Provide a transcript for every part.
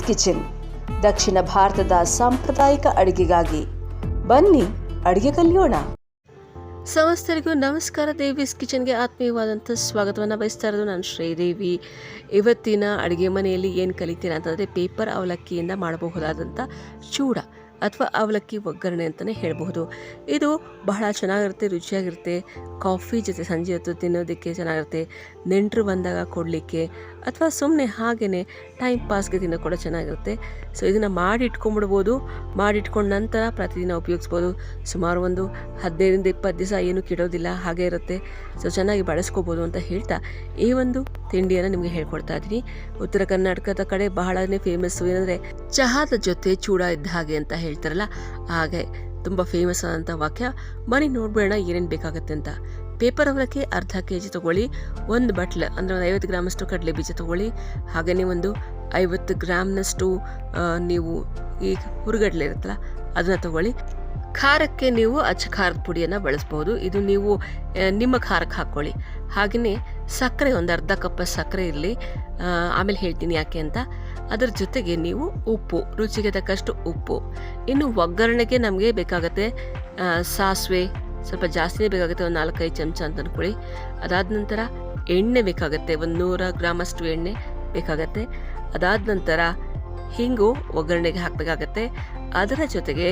Kitchen, ದಕ್ಷಿಣ ಭಾರತದ ಸಾಂಪ್ರದಾಯಿಕ ಅಡುಗೆಗಾಗಿ ಬನ್ನಿ ಅಡುಗೆ ಕಲಿಯೋಣ. ಸಮಸ್ತರಿಗೂ ನಮಸ್ಕಾರ. ದೇವಿಸ್ ಕಿಚನ್ಗೆ ಆತ್ಮೀಯವಾದಂಥ ಸ್ವಾಗತವನ್ನು ಬಯಸ್ತಾ ಇರೋದು ನಾನು ಶ್ರೀದೇವಿ. ಇವತ್ತಿನ ಅಡುಗೆ ಮನೆಯಲ್ಲಿ ಏನು ಕಲಿತೀರಾ ಅಂತಂದರೆ ಪೇಪರ್ ಅವಲಕ್ಕಿಯಿಂದ ಮಾಡಬಹುದಾದಂಥ ಚೂಡ ಅಥವಾ ಅವಲಕ್ಕಿ ಒಗ್ಗರಣೆ ಅಂತಲೇ ಹೇಳಬಹುದು. ಇದು ಬಹಳ ಚೆನ್ನಾಗಿರುತ್ತೆ, ರುಚಿಯಾಗಿರುತ್ತೆ. ಕಾಫಿ ಜೊತೆ ಸಂಜೆ ಹೊತ್ತು ತಿನ್ನೋದಕ್ಕೆ ಚೆನ್ನಾಗಿರುತ್ತೆ. ನೆಂಟರು ಬಂದಾಗ ಕೊಡಲಿಕ್ಕೆ ಅಥವಾ ಸುಮ್ಮನೆ ಹಾಗೆಯೇ ಟೈಮ್ ಪಾಸ್ಗೆ ತಿನ್ನೋ ಕೂಡ ಚೆನ್ನಾಗಿರುತ್ತೆ. ಸೊ ಇದನ್ನು ಮಾಡಿಟ್ಕೊಂಡ್ಬಿಡ್ಬೋದು. ಮಾಡಿಟ್ಕೊಂಡ ನಂತರ ಪ್ರತಿದಿನ ಉಪಯೋಗಿಸ್ಬೋದು. ಸುಮಾರು ಒಂದು 15-20 ದಿವಸ ಏನೂ ಕೆಡೋದಿಲ್ಲ, ಹಾಗೆ ಇರುತ್ತೆ. ಸೊ ಚೆನ್ನಾಗಿ ಬಳಸ್ಕೋಬೋದು ಅಂತ ಹೇಳ್ತಾ ಈ ಒಂದು ತಿಂಡಿಯನ್ನು ನಿಮಗೆ ಹೇಳ್ಕೊಡ್ತಾ ಇದ್ದೀನಿ. ಉತ್ತರ ಕರ್ನಾಟಕದ ಕಡೆ ಬಹಳನೇ ಫೇಮಸ್ಸು ಏನಂದರೆ ಚಹಾದ ಜೊತೆ ಚೂಡ ಇದ್ದ ಹಾಗೆ ಅಂತ ಹೇಳ್ತಾರಲ್ಲ, ಹಾಗೆ ತುಂಬ ಫೇಮಸ್ ಆದಂಥ ವಾಕ್ಯ. ಬನ್ನಿ ನೋಡ್ಬೇಡ ಏನೇನು ಬೇಕಾಗುತ್ತೆ ಅಂತ. ಪೇಪರ್ ಅವಲಕ್ಕಿ ಅರ್ಧ kg ತೊಗೊಳ್ಳಿ. ಒಂದು ಬಟ್ಲು ಅಂದರೆ ಒಂದು 50 ಗ್ರಾಮಷ್ಟು ಕಡಲೆ ಬೀಜ ತೊಗೊಳ್ಳಿ. ಹಾಗೆಯೇ ಒಂದು 50 ಗ್ರಾಮ್ನಷ್ಟು ನೀವು ಈ ಹುರುಗಡ್ಲೆ ಇರುತ್ತಲ್ಲ ಅದನ್ನು ತೊಗೊಳ್ಳಿ. ಖಾರಕ್ಕೆ ನೀವು ಅಚ್ಚ ಖಾರದ ಪುಡಿಯನ್ನು ಬಳಸ್ಬೋದು. ಇದು ನೀವು ನಿಮ್ಮ ಖಾರಕ್ಕೆ ಹಾಕ್ಕೊಳ್ಳಿ. ಹಾಗೆಯೇ ಸಕ್ಕರೆ ಒಂದು ಅರ್ಧ ಕಪ್ ಸಕ್ಕರೆ ಇರಲಿ. ಆಮೇಲೆ ಹೇಳ್ತೀನಿ ಯಾಕೆ ಅಂತ. ಅದರ ಜೊತೆಗೆ ನೀವು ಉಪ್ಪು, ರುಚಿಗೆ ತಕ್ಕಷ್ಟು ಉಪ್ಪು. ಇನ್ನು ಒಗ್ಗರಣೆಗೆ ನಮಗೆ ಬೇಕಾಗುತ್ತೆ ಸಾಸಿವೆ ಸ್ವಲ್ಪ ಜಾಸ್ತಿನೇ ಬೇಕಾಗುತ್ತೆ, ಒಂದು 4-5 ಚಮಚ ಅಂತ ಅಂದ್ಕೊಳ್ಳಿ. ಅದಾದ ನಂತರ ಎಣ್ಣೆ ಬೇಕಾಗುತ್ತೆ, ಒಂದು 100 ಗ್ರಾಮಷ್ಟು ಎಣ್ಣೆ ಬೇಕಾಗತ್ತೆ. ಅದಾದ ನಂತರ ಹಿಂಗು ಒಗ್ಗರಣೆಗೆ ಹಾಕಬೇಕಾಗತ್ತೆ. ಅದರ ಜೊತೆಗೆ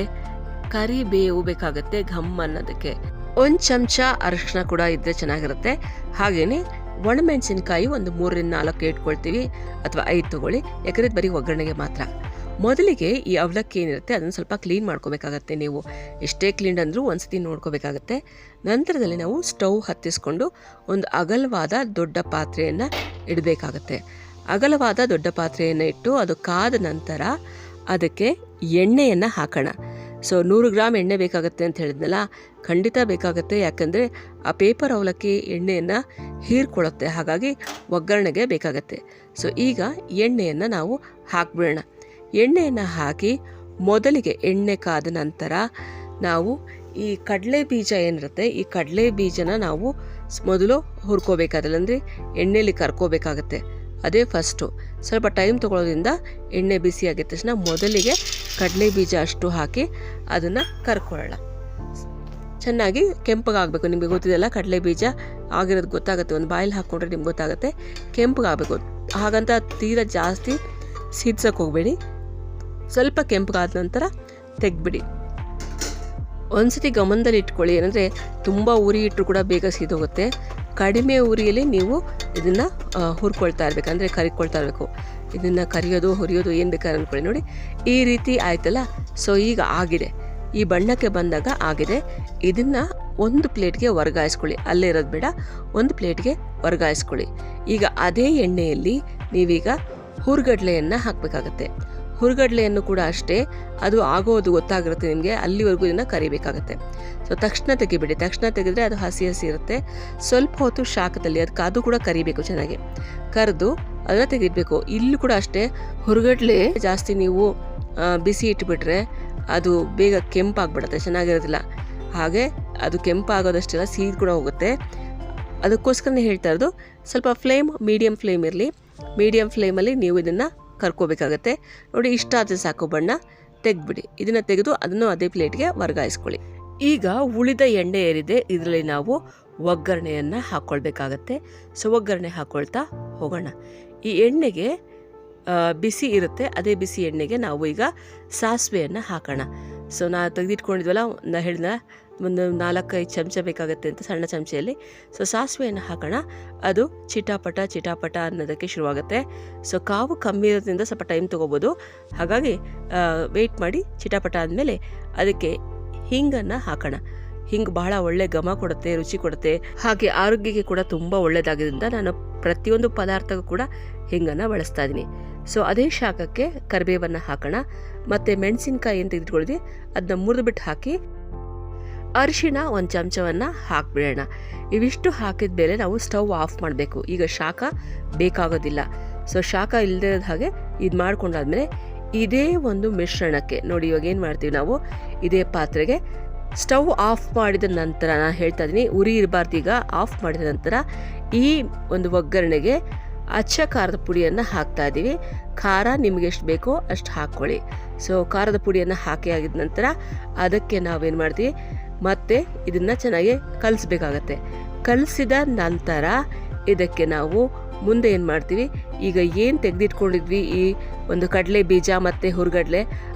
ಕರಿಬೇವು ಬೇಕಾಗುತ್ತೆ ಘಮ್ ಅನ್ನೋದಕ್ಕೆ. 1 ಚಮಚ ಅರಿಶಿನ ಕೂಡ ಇದ್ದರೆ ಚೆನ್ನಾಗಿರುತ್ತೆ. ಹಾಗೆಯೇ ಒಣಮೆಣಸಿನ್ಕಾಯಿ ಒಂದು 3-4 ಇಟ್ಕೊಳ್ತೀವಿ, ಅಥವಾ 5 ತೊಗೊಳ್ಳಿ, ಯಾಕಂದರೆ ಬರೀ ಒಗ್ಗರಣೆಗೆ ಮಾತ್ರ. ಮೊದಲಿಗೆ ಈ ಅವಲಕ್ಕಿ ಏನಿರುತ್ತೆ ಅದನ್ನು ಸ್ವಲ್ಪ ಕ್ಲೀನ್ ಮಾಡ್ಕೋಬೇಕಾಗತ್ತೆ. ನೀವು ಎಷ್ಟೇ ಕ್ಲೀನ್ ಅಂದರೂ ಒಂದ್ಸತಿ ನೋಡ್ಕೋಬೇಕಾಗತ್ತೆ. ನಂತರದಲ್ಲಿ ನಾವು ಸ್ಟವ್ ಹತ್ತಿಸ್ಕೊಂಡು ಒಂದು ಅಗಲವಾದ ದೊಡ್ಡ ಪಾತ್ರೆಯನ್ನು ಇಡಬೇಕಾಗತ್ತೆ. ಅಗಲವಾದ ದೊಡ್ಡ ಪಾತ್ರೆಯನ್ನು ಇಟ್ಟು ಅದು ಕಾದ ನಂತರ ಅದಕ್ಕೆ ಎಣ್ಣೆಯನ್ನು ಹಾಕೋಣ. ಸೊ 100 ಗ್ರಾಮ್ ಎಣ್ಣೆ ಬೇಕಾಗುತ್ತೆ ಅಂತ ಹೇಳಿದ್ನಲ್ಲ, ಖಂಡಿತ ಬೇಕಾಗುತ್ತೆ. ಯಾಕಂದರೆ ಆ ಪೇಪರ್ ಅವಲಕ್ಕಿ ಎಣ್ಣೆಯನ್ನು ಹೀರ್ಕೊಳ್ಳುತ್ತೆ, ಹಾಗಾಗಿ ಒಗ್ಗರಣೆಗೆ ಬೇಕಾಗತ್ತೆ. ಸೊ ಈಗ ಎಣ್ಣೆಯನ್ನು ನಾವು ಹಾಕ್ಬಿಡೋಣ. ಎಣ್ಣೆಯನ್ನು ಹಾಕಿ ಮೊದಲಿಗೆ ಎಣ್ಣೆ ಕಾದ ನಂತರ ನಾವು ಈ ಕಡಲೆ ಬೀಜ ಏನಿರುತ್ತೆ ಈ ಕಡಲೆ ಬೀಜನ ನಾವು ಮೊದಲು ಹುರ್ಕೋಬೇಕಾದಲ್ಲ, ಅಂದರೆ ಎಣ್ಣೆಯಲ್ಲಿ ಕರ್ಕೋಬೇಕಾಗತ್ತೆ. ಅದೇ ಫಸ್ಟು. ಸ್ವಲ್ಪ ಟೈಮ್ ತೊಗೊಳ್ಳೋದ್ರಿಂದ ಎಣ್ಣೆ ಬಿಸಿ ಆಗಿದ ತಕ್ಷಣ ಮೊದಲಿಗೆ ಕಡಲೆ ಬೀಜ ಅಷ್ಟು ಹಾಕಿ ಅದನ್ನು ಕರ್ಕೊಳ್ಳೋಣ. ಚೆನ್ನಾಗಿ ಕೆಂಪಗಾಗಬೇಕು. ನಿಮಗೆ ಗೊತ್ತಿದೆಯಲ್ಲ, ಕಡಲೆ ಬೀಜ ಆಗಿರೋದು ಗೊತ್ತಾಗುತ್ತೆ. ಒಂದು ಬಾಯಲ್ಲಿ ಹಾಕ್ಕೊಂಡ್ರೆ ನಿಮ್ಗೆ ಗೊತ್ತಾಗುತ್ತೆ. ಕೆಂಪಗಾಗಬೇಕು. ಹಾಗಂತ ತೀರಾ ಜಾಸ್ತಿ ಸಿಡ್ಸೋಕೆ ಹೋಗಬೇಡಿ. ಸ್ವಲ್ಪ ಕೆಂಪಗಾದ ನಂತರ ತೆಗೆದ್ಬಿಡಿ. ಒಂದ್ಸತಿ ಗಮನದಲ್ಲಿ ಇಟ್ಕೊಳ್ಳಿ, ಏನಂದರೆ ತುಂಬ ಉರಿ ಇಟ್ಟರು ಕೂಡ ಬೇಗ ಸಿದೋಗುತ್ತೆ. ಕಡಿಮೆ ಉರಿಯಲ್ಲಿ ನೀವು ಇದನ್ನು ಹುರ್ಕೊಳ್ತಾ ಇರಬೇಕು, ಅಂದರೆ ಕರಿಕೊಳ್ತಾ ಇರಬೇಕು. ಇದನ್ನು ಕರಿಯೋದು ಹುರಿಯೋದು ಏನು ಬೇಕಾದ್ರೆ ಅಂದ್ಕೊಳ್ಳಿ. ನೋಡಿ ಈ ರೀತಿ ಆಯ್ತಲ್ಲ. ಸೊ ಈಗ ಆಗಿದೆ, ಈ ಬಣ್ಣಕ್ಕೆ ಬಂದಾಗ ಆಗಿದೆ. ಇದನ್ನು ಒಂದು ಪ್ಲೇಟ್ಗೆ ವರ್ಗಾಯಿಸ್ಕೊಳ್ಳಿ. ಅಲ್ಲೇ ಇರೋದು ಬೇಡ, ಒಂದು ಪ್ಲೇಟ್ಗೆ ವರ್ಗಾಯಿಸ್ಕೊಳ್ಳಿ. ಈಗ ಅದೇ ಎಣ್ಣೆಯಲ್ಲಿ ನೀವೀಗ ಹುರುಗಡ್ಲೆಯನ್ನು ಹಾಕಬೇಕಾಗತ್ತೆ. ಹುರುಗಡ್ಲೆಯನ್ನು ಕೂಡ ಅಷ್ಟೇ, ಅದು ಆಗೋದು ಗೊತ್ತಾಗಿರುತ್ತೆ ನಿಮಗೆ, ಅಲ್ಲಿವರೆಗೂ ಇದನ್ನು ಕರಿಬೇಕಾಗತ್ತೆ. ಸೊ ತಕ್ಷಣ ತೆಗಿಬಿಡಿ. ತಕ್ಷಣ ತೆಗೆದ್ರೆ ಅದು ಹಸಿ ಹಸಿ ಇರುತ್ತೆ. ಸ್ವಲ್ಪ ಹೊತ್ತು ಶಾಖದಲ್ಲಿ ಅದು ಕೂಡ ಕರಿಬೇಕು. ಚೆನ್ನಾಗಿ ಕರೆದು ಅದನ್ನು ತೆಗಿಬೇಕು. ಇಲ್ಲೂ ಕೂಡ ಅಷ್ಟೇ, ಹುರುಗಡ್ಲೆ ಜಾಸ್ತಿ ನೀವು ಬಿಸಿ ಇಟ್ಬಿಟ್ರೆ ಅದು ಬೇಗ ಕೆಂಪಾಗ್ಬಿಡುತ್ತೆ, ಚೆನ್ನಾಗಿರೋದಿಲ್ಲ. ಹಾಗೆ ಅದು ಕೆಂಪಾಗೋದಷ್ಟೆಲ್ಲ ಸೀದ್ ಕೂಡ ಹೋಗುತ್ತೆ. ಅದಕ್ಕೋಸ್ಕರನೇ ಹೇಳ್ತಾ ಇರೋದು, ಸ್ವಲ್ಪ ಫ್ಲೇಮ್ ಮೀಡಿಯಮ್ ಫ್ಲೇಮ್ ಇರಲಿ. ಮೀಡಿಯಮ್ ಫ್ಲೇಮಲ್ಲಿ ನೀವು ಇದನ್ನು ಕರ್ಕೋಬೇಕಾಗತ್ತೆ. ನೋಡಿ ಇಷ್ಟ ಆದರೆ ಸಾಕು, ಬಣ್ಣ ತೆಗೆದ್ಬಿಡಿ. ಇದನ್ನು ತೆಗೆದು ಅದನ್ನು ಅದೇ ಪ್ಲೇಟ್ಗೆ ವರ್ಗಾಯಿಸ್ಕೊಳ್ಳಿ. ಈಗ ಉಳಿದ ಎಣ್ಣೆ ಏರಿದೆ, ಇದರಲ್ಲಿ ನಾವು ಒಗ್ಗರಣೆಯನ್ನು ಹಾಕ್ಕೊಳ್ಬೇಕಾಗತ್ತೆ. ಸೊ ಒಗ್ಗರಣೆ ಹಾಕ್ಕೊಳ್ತಾ ಹೋಗೋಣ. ಈ ಎಣ್ಣೆಗೆ ಬಿಸಿ ಇರುತ್ತೆ, ಅದೇ ಬಿಸಿ ಎಣ್ಣೆಗೆ ನಾವು ಈಗ ಸಾಸಿವೆಯನ್ನು ಹಾಕೋಣ. ಸೊ ನಾವು ತೆಗೆದಿಟ್ಕೊಂಡಿದ್ವಲ್ಲ, ನಾ ಹೇಳಿದ ಒಂದು 4-5 ಚಮಚ ಬೇಕಾಗುತ್ತೆ ಅಂತ, ಸಣ್ಣ ಚಮಚೆಯಲ್ಲಿ. ಸೊ ಸಾಸಿವೆಯನ್ನು ಹಾಕೋಣ. ಅದು ಚಿಟಾಪಟ ಚಿಟಾಪಟ ಅನ್ನೋದಕ್ಕೆ ಶುರುವಾಗುತ್ತೆ. ಸೊ ಕಾವು ಕಮ್ಮಿ ಇರೋದ್ರಿಂದ ಸ್ವಲ್ಪ ಟೈಮ್ ತೊಗೋಬೋದು, ಹಾಗಾಗಿ ವೆಯ್ಟ್ ಮಾಡಿ. ಚಿಟಾಪಟ ಆದಮೇಲೆ ಅದಕ್ಕೆ ಹಿಂಗನ್ನು ಹಾಕೋಣ. ಹಿಂಗೆ ಬಹಳ ಒಳ್ಳೆ ಘಮ ಕೊಡುತ್ತೆ, ರುಚಿ ಕೊಡುತ್ತೆ. ಹಾಗೆ ಆರೋಗ್ಯಕ್ಕೆ ಕೂಡ ತುಂಬ ಒಳ್ಳೆಯದಾಗಿದ್ದರಿಂದ ನಾನು ಪ್ರತಿಯೊಂದು ಪದಾರ್ಥಕ್ಕೂ ಕೂಡ ಹಿಂಗನ್ನು ಬಳಸ್ತಾ ಇದ್ದೀನಿ. ಸೊ ಅದೇ ಶಾಖಕ್ಕೆ ಕರಿಬೇವನ್ನು ಹಾಕೋಣ. ಮತ್ತು ಮೆಣಸಿನ್ಕಾಯಿ ಏನು ತೆಗೆದುಕೊಳ್ಳಿದ್ವಿ ಅದನ್ನ ಮುರಿದುಬಿಟ್ಟು ಹಾಕಿ, ಅರಿಶಿಣ 1 ಚಮಚವನ್ನು ಹಾಕಿಬಿಡೋಣ. ಇವಿಷ್ಟು ಹಾಕಿದ ಮೇಲೆ ನಾವು ಸ್ಟವ್ ಆಫ್ ಮಾಡಬೇಕು. ಈಗ ಶಾಖ ಬೇಕಾಗೋದಿಲ್ಲ. ಸೊ ಶಾಖ ಇಲ್ಲದೇ ಇರೋದು ಹಾಗೆ ಇದು ಮಾಡ್ಕೊಂಡಾದ್ಮೇಲೆ ಇದೇ ಒಂದು ಮಿಶ್ರಣಕ್ಕೆ ನೋಡಿ, ಇವಾಗ ಏನು ಮಾಡ್ತೀವಿ ನಾವು, ಇದೇ ಪಾತ್ರೆಗೆ ಸ್ಟವ್ ಆಫ್ ಮಾಡಿದ ನಂತರ, ನಾನು ಹೇಳ್ತಾ ಇದ್ದೀನಿ ಉರಿ ಇರಬಾರ್ದು, ಈಗ ಆಫ್ ಮಾಡಿದ ನಂತರ ಈ ಒಂದು ಒಗ್ಗರಣೆಗೆ ಅಚ್ಚ ಖಾರದ ಪುಡಿಯನ್ನು ಹಾಕ್ತಾ ಇದ್ದೀವಿ. ಖಾರ ನಿಮಗೆ ಎಷ್ಟು ಬೇಕೋ ಅಷ್ಟು ಹಾಕ್ಕೊಳ್ಳಿ. ಸೊ ಖಾರದ ಪುಡಿಯನ್ನು ಹಾಕಿ ಆಗಿದ ನಂತರ ಅದಕ್ಕೆ ನಾವೇನು ಮಾಡ್ತೀವಿ, ಮತ್ತೆ ಇದನ್ನು ಚೆನ್ನಾಗಿ ಕಲಿಸ್ಬೇಕಾಗತ್ತೆ. ಕಲಿಸಿದ ನಂತರ ಇದಕ್ಕೆ ನಾವು ಮುಂದೆ ಏನು ಮಾಡ್ತೀವಿ, ಈಗ ಏನು ತೆಗೆದಿಟ್ಕೊಂಡಿದ್ವಿ ಈ ಒಂದು ಕಡಲೆ ಬೀಜ ಮತ್ತು ಹುರ್ಗಡ್ಲೆ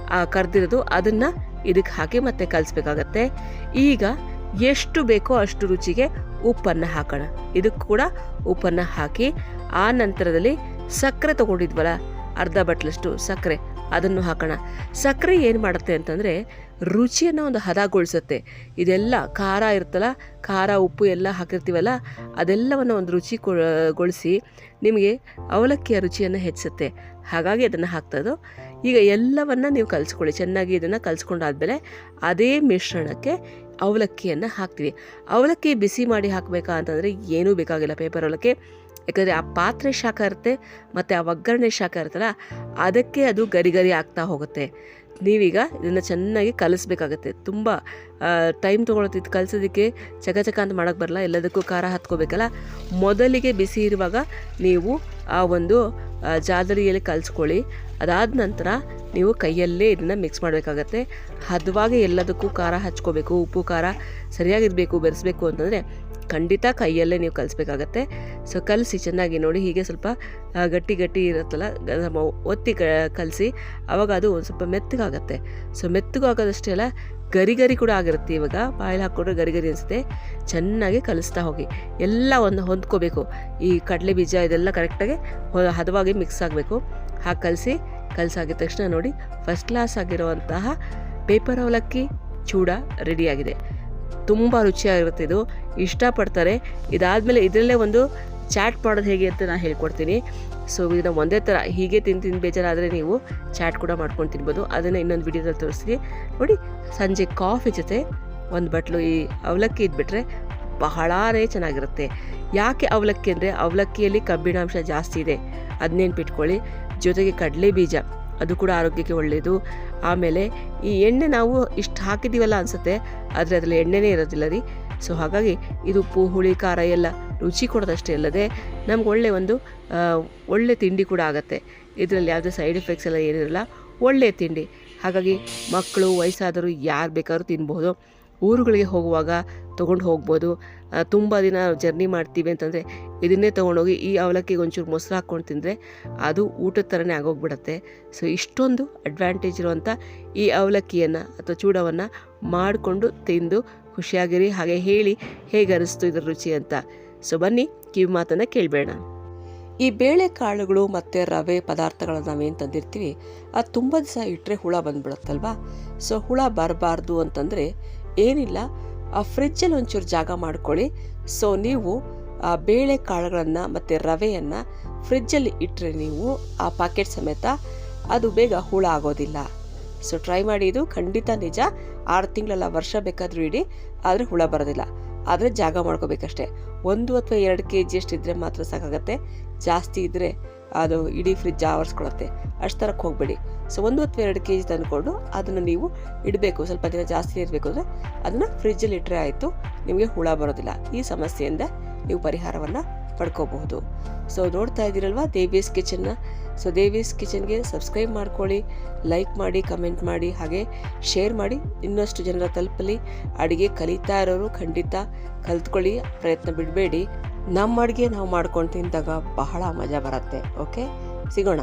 ಕರ್ದಿರೋದು ಅದನ್ನು ಇದಕ್ಕೆ ಹಾಕಿ ಮತ್ತೆ ಕಲಿಸ್ಬೇಕಾಗತ್ತೆ. ಈಗ ಎಷ್ಟು ಬೇಕೋ ಅಷ್ಟು ರುಚಿಗೆ ಉಪ್ಪನ್ನು ಹಾಕೋಣ. ಇದಕ್ಕೆ ಕೂಡ ಉಪ್ಪನ್ನು ಹಾಕಿ ಆ ನಂತರದಲ್ಲಿ ಸಕ್ಕರೆ ತೊಗೊಂಡಿದ್ವಲ್ಲ, ಅರ್ಧ ಬಟ್ಲಷ್ಟು ಸಕ್ಕರೆ ಅದನ್ನು ಹಾಕೋಣ. ಸಕ್ಕರೆ ಏನು ಮಾಡುತ್ತೆ ಅಂತಂದರೆ ರುಚಿಯನ್ನು ಒಂದು ಹದಗೊಳಿಸುತ್ತೆ. ಇದೆಲ್ಲ ಖಾರ ಇರ್ತಲ್ಲ, ಖಾರ ಉಪ್ಪು ಎಲ್ಲ ಹಾಕಿರ್ತೀವಲ್ಲ, ಅದೆಲ್ಲವನ್ನು ಒಂದು ರುಚಿಗೊಳಿಸಿ ನಿಮಗೆ ಅವಲಕ್ಕಿಯ ರುಚಿಯನ್ನು ಹೆಚ್ಚಿಸುತ್ತೆ. ಹಾಗಾಗಿ ಅದನ್ನು ಹಾಕ್ತದ್ದು. ಈಗ ಎಲ್ಲವನ್ನು ನೀವು ಕಲಿಸ್ಕೊಳ್ಳಿ. ಚೆನ್ನಾಗಿ ಇದನ್ನು ಕಲಿಸ್ಕೊಂಡಾದ್ಮೇಲೆ ಅದೇ ಮಿಶ್ರಣಕ್ಕೆ ಅವಲಕ್ಕಿಯನ್ನು ಹಾಕ್ತೀವಿ. ಅವಲಕ್ಕಿ ಬಿಸಿ ಮಾಡಿ ಹಾಕಬೇಕಾ ಅಂತಂದರೆ ಏನೂ ಬೇಕಾಗಿಲ್ಲ ಪೇಪರ್ ಅವಲಕ್ಕಿ. ಯಾಕಂದರೆ ಆ ಪಾತ್ರೆ ಶಾಖ ಇರುತ್ತೆ ಮತ್ತು ಆ ಒಗ್ಗರಣೆ ಶಾಖ ಇರುತ್ತಲ್ಲ, ಅದಕ್ಕೆ ಅದು ಗರಿ ಗರಿ ಆಗ್ತಾ ಹೋಗುತ್ತೆ. ನೀವೀಗ ಇದನ್ನು ಚೆನ್ನಾಗಿ ಕಲಿಸ್ಬೇಕಾಗತ್ತೆ. ತುಂಬ ಟೈಮ್ ತೊಗೊಳತ್ತಿದ್ದು ಕಲಿಸೋದಕ್ಕೆ, ಚಕ ಅಂತ ಮಾಡೋಕ್ಕೆ ಬರಲ್ಲ, ಎಲ್ಲದಕ್ಕೂ ಖಾರ ಹತ್ಕೋಬೇಕಲ್ಲ. ಮೊದಲಿಗೆ ಬಿಸಿ ಇರುವಾಗ ನೀವು ಆ ಒಂದು ಜಾಲರಿಯಲ್ಲಿ ಕಲಿಸ್ಕೊಳ್ಳಿ. ಅದಾದ ನಂತರ ನೀವು ಕೈಯಲ್ಲೇ ಇದನ್ನು ಮಿಕ್ಸ್ ಮಾಡಬೇಕಾಗತ್ತೆ. ಹದವಾಗಿ ಎಲ್ಲದಕ್ಕೂ ಖಾರ ಹಚ್ಕೋಬೇಕು. ಉಪ್ಪು ಖಾರ ಸರಿಯಾಗಿರಬೇಕು, ಬೆರೆಸಬೇಕು ಅಂತಂದರೆ ಖಂಡಿತ ಕೈಯಲ್ಲೇ ನೀವು ಕಲಿಸ್ಬೇಕಾಗತ್ತೆ. ಸೊ ಕಲಸಿ ಚೆನ್ನಾಗಿ ನೋಡಿ, ಹೀಗೆ ಸ್ವಲ್ಪ ಗಟ್ಟಿ ಇರುತ್ತಲ್ಲ, ಒತ್ತಿ ಕಲಸಿ. ಆವಾಗ ಅದು ಒಂದು ಸ್ವಲ್ಪ ಮೆತ್ತಗಾಗತ್ತೆ. ಸೊ ಮೆತ್ತಗಾಗೋದಷ್ಟೇ ಅಲ್ಲ, ಗರಿ ಕೂಡ ಆಗಿರುತ್ತೆ. ಇವಾಗ ಬಾಯಲ್ಲಿ ಹಾಕ್ಕೊಂಡ್ರೆ ಗರಿ ಅನಿಸುತ್ತೆ. ಚೆನ್ನಾಗಿ ಕಲಿಸ್ತಾ ಹೋಗಿ. ಎಲ್ಲ ಒಂದು ಹೊಂದ್ಕೋಬೇಕು. ಈ ಕಡಲೆ ಬೀಜ ಇದೆಲ್ಲ ಕರೆಕ್ಟಾಗಿ ಹದವಾಗಿ ಮಿಕ್ಸ್ ಆಗಬೇಕು. ಹಾಗೆ ಕಲಸಾಗಿದ ತಕ್ಷಣ ನೋಡಿ, ಫಸ್ಟ್ ಕ್ಲಾಸ್ ಆಗಿರುವಂತಹ ಪೇಪರ್ ಅವಲಕ್ಕಿ ಚೂಡ ರೆಡಿಯಾಗಿದೆ. ತುಂಬ ರುಚಿಯಾಗಿರುತ್ತೆ. ಇದು ಇಷ್ಟಪಡ್ತಾರೆ. ಇದಾದಮೇಲೆ ಇದರಲ್ಲೇ ಒಂದು ಚಾಟ್ ಮಾಡೋದು ಹೇಗೆ ಅಂತ ನಾನು ಹೇಳ್ಕೊಡ್ತೀನಿ. ಸೊ ಇದನ್ನು ಒಂದೇ ಥರ ಹೀಗೆ ತಿಂದು ಬೇಜಾರಾದರೆ ನೀವು ಚಾಟ್ ಕೂಡ ಮಾಡ್ಕೊಂಡು ತಿನ್ಬೋದು. ಅದನ್ನು ಇನ್ನೊಂದು ವಿಡಿಯೋದಲ್ಲಿ ತೋರಿಸ್ತೀನಿ ನೋಡಿ. ಸಂಜೆ ಕಾಫಿ ಜೊತೆ ಒಂದು ಬಟ್ಲು ಈ ಅವಲಕ್ಕಿ ಇದ್ಬಿಟ್ರೆ ಬಹಳಾನೇ ಚೆನ್ನಾಗಿರುತ್ತೆ. ಯಾಕೆ ಅವಲಕ್ಕಿ ಅಂದರೆ ಅವಲಕ್ಕಿಯಲ್ಲಿ ಕಬ್ಬಿಣಾಂಶ ಜಾಸ್ತಿ ಇದೆ, ಅದು ನೆನ್ಪಿಟ್ಕೊಳ್ಳಿ. ಜೊತೆಗೆ ಕಡಲೆ ಬೀಜ ಅದು ಕೂಡ ಆರೋಗ್ಯಕ್ಕೆ ಒಳ್ಳೆಯದು. ಆಮೇಲೆ ಈ ಎಣ್ಣೆ ನಾವು ಇಷ್ಟು ಹಾಕಿದ್ದೀವಲ್ಲ ಅನಿಸುತ್ತೆ, ಆದರೆ ಅದರಲ್ಲಿ ಎಣ್ಣೆನೇ ಇರೋದಿಲ್ಲ ರೀ. ಸೊ ಹಾಗಾಗಿ ಇದು ಉಪ್ಪು ಹುಳಿ ಖಾರ ಎಲ್ಲ ರುಚಿ ಕೊಡೋದಷ್ಟೇ ಅಲ್ಲದೆ ನಮ್ಗೆ ಒಳ್ಳೆ ತಿಂಡಿ ಕೂಡ ಆಗುತ್ತೆ. ಇದರಲ್ಲಿ ಯಾವುದೇ ಸೈಡ್ ಎಫೆಕ್ಟ್ಸ್ ಎಲ್ಲ ಏನಿರಲ್ಲ, ಒಳ್ಳೆಯ ತಿಂಡಿ. ಹಾಗಾಗಿ ಮಕ್ಕಳು, ವಯಸ್ಸಾದರೂ ಯಾರು ಬೇಕಾದ್ರೂ ತಿನ್ಬೋದು. ಊರುಗಳಿಗೆ ಹೋಗುವಾಗ ತೊಗೊಂಡು ಹೋಗ್ಬೋದು. ತುಂಬ ದಿನ ಜರ್ನಿ ಮಾಡ್ತೀವಿ ಅಂತಂದರೆ ಇದನ್ನೇ ತೊಗೊಂಡೋಗಿ ಈ ಅವಲಕ್ಕಿಗೆ ಒಂಚೂರು ಮೊಸರು ಹಾಕ್ಕೊಂಡು ತಿಂದರೆ ಅದು ಊಟದ ಥರನೇ ಆಗೋಗ್ಬಿಡತ್ತೆ. ಸೊ ಇಷ್ಟೊಂದು ಅಡ್ವಾಂಟೇಜ್ ಇರುವಂಥ ಈ ಅವಲಕ್ಕಿಯನ್ನು ಅಥವಾ ಚೂಡವನ್ನು ಮಾಡಿಕೊಂಡು ತಿಂದು ಖುಷಿಯಾಗಿರಿ. ಹಾಗೆ ಹೇಳಿ ಹೇಗೆ ಅನಿಸ್ತು ಇದರ ರುಚಿ ಅಂತ. ಸೊ ಬನ್ನಿ ಕಿವಿ ಮಾತನ್ನು ಕೇಳಬೇಡ. ಈ ಬೇಳೆಕಾಳುಗಳು ಮತ್ತು ರವೆ ಪದಾರ್ಥಗಳನ್ನ ನಾವೇನು ತಂದಿರ್ತೀವಿ, ಅದು ತುಂಬ ದಿವಸ ಇಟ್ಟರೆ ಹುಳ ಬಂದುಬಿಡುತ್ತಲ್ವಾ. ಸೊ ಹುಳ ಬರಬಾರ್ದು ಅಂತಂದರೆ ಏನಿಲ್ಲ, ಆ ಫ್ರಿಜ್ಜಲ್ಲಿ ಒಂಚೂರು ಜಾಗ ಮಾಡ್ಕೊಳ್ಳಿ. ಸೊ ನೀವು ಆ ಬೇಳೆಕಾಳುಗಳನ್ನು ಮತ್ತು ರವೆಯನ್ನು ಫ್ರಿಜ್ಜಲ್ಲಿ ಇಟ್ಟರೆ ನೀವು ಆ ಪ್ಯಾಕೆಟ್ ಸಮೇತ ಅದು ಬೇಗ ಹುಳ ಆಗೋದಿಲ್ಲ. ಸೊ ಟ್ರೈ ಮಾಡಿ, ಇದು ಖಂಡಿತ ನಿಜ. 6 ತಿಂಗಳಲ್ಲ, ವರ್ಷ ಬೇಕಾದರೂ ಇಡಿ, ಆದರೆ ಹುಳ ಬರೋದಿಲ್ಲ. ಆದರೆ ಜಾಗ ಮಾಡ್ಕೋಬೇಕಷ್ಟೆ. 1 ಅಥವಾ 2 kg ಅಷ್ಟಿದ್ರೆ ಮಾತ್ರ ಸಾಕಾಗತ್ತೆ. ಜಾಸ್ತಿ ಇದ್ದರೆ ಅದು ಇಡೀ ಫ್ರಿಜ್ ಆವರಿಸ್ಕೊಳುತ್ತೆ. ಅಷ್ಟು ಥರಕ್ಕೆ ಹೋಗಬೇಡಿ. ಸೊ 1 ಅಥವಾ 2 kg ತಂದುಕೊಂಡು ಅದನ್ನು ನೀವು ಇಡಬೇಕು. ಸ್ವಲ್ಪ ದಿನ ಜಾಸ್ತಿ ಇರಬೇಕು ಅಂದರೆ ಅದನ್ನು ಫ್ರಿಜ್ಜಲ್ಲಿ ಇಟ್ಟರೆ ಆಯಿತು, ನಿಮಗೆ ಹುಳ ಬರೋದಿಲ್ಲ. ಈ ಸಮಸ್ಯೆಯಿಂದ ನೀವು ಪರಿಹಾರವನ್ನು ಪಡ್ಕೋಬಹುದು. ಸೊ ನೋಡ್ತಾ ಇದ್ದೀರಲ್ವಾ ದೇವೀಸ್ ಕಿಚನ್ನ. ಸೊ ದೇವೀಸ್ ಕಿಚನ್ಗೆ ಸಬ್ಸ್ಕ್ರೈಬ್ ಮಾಡ್ಕೊಳ್ಳಿ, ಲೈಕ್ ಮಾಡಿ, ಕಮೆಂಟ್ ಮಾಡಿ, ಹಾಗೆ ಶೇರ್ ಮಾಡಿ. ಇನ್ನಷ್ಟು ಜನರ ತಲುಪಲಿ. ಅಡುಗೆ ಕಲಿತಾ ಇರೋರು ಖಂಡಿತ ಕಲ್ತ್ಕೊಳ್ಳಿ, ಪ್ರಯತ್ನ ಬಿಡಬೇಡಿ. ನಮ್ಮ ಅಡುಗೆ ನಾವು ಮಾಡ್ಕೊಂಡು ತಿಂದಾಗ ಬಹಳ ಮಜಾ ಬರುತ್ತೆ. ಓಕೆ, ಸಿಗೋಣ.